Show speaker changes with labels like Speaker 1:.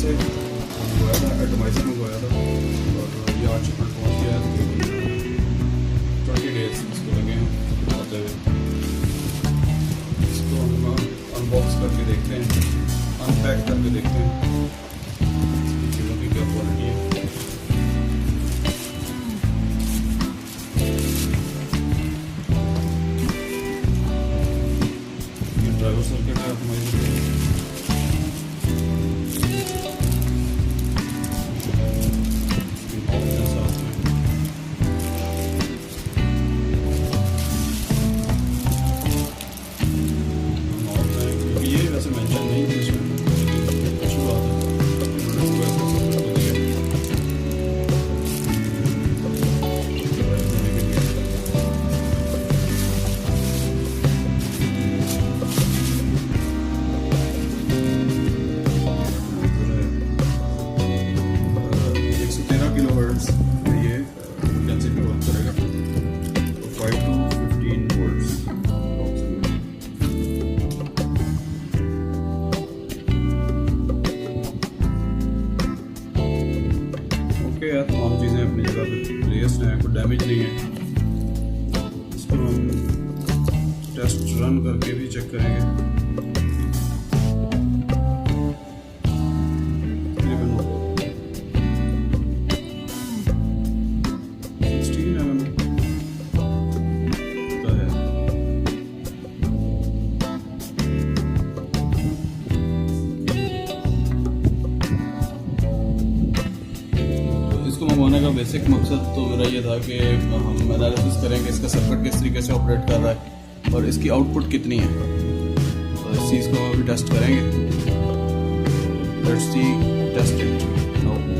Speaker 1: से मंगवाया था, एटोमाइजर मंगवाया था और ये आज शिपमेंट पहुँच गया है। 20 डेज इसको लगे हैं आते हुए। इसको हम अनबॉक्स करके देखते हैं, अनपैक करके देखते हैं चीज़ों की क्या क्वालिटी है। ये ड्राइवर सर्किट है एटोमाइजर। वैसे मेंशन नहीं थी इसमें, अच्छी बात है। किलोहर्ट्ज़ ये फ्रीक्वेंसी पे वर्क करेगा, तो 5 to 15 वोल्ट्स। ओके यार, तमाम चीज़ें अपनी जगह पे प्लेस्ड हैं, कोई डैमेज नहीं है। इसको हम टेस्ट रन करके भी चेक करेंगे। इसको मंगवाने का बेसिक मकसद तो मेरा ये था कि हम एनालिसिस करें कि इसका सर्किट किस तरीके से ऑपरेट कर रहा है और इसकी आउटपुट कितनी है। तो इस चीज़ को हम अभी टेस्ट करेंगे। Let's see test it now.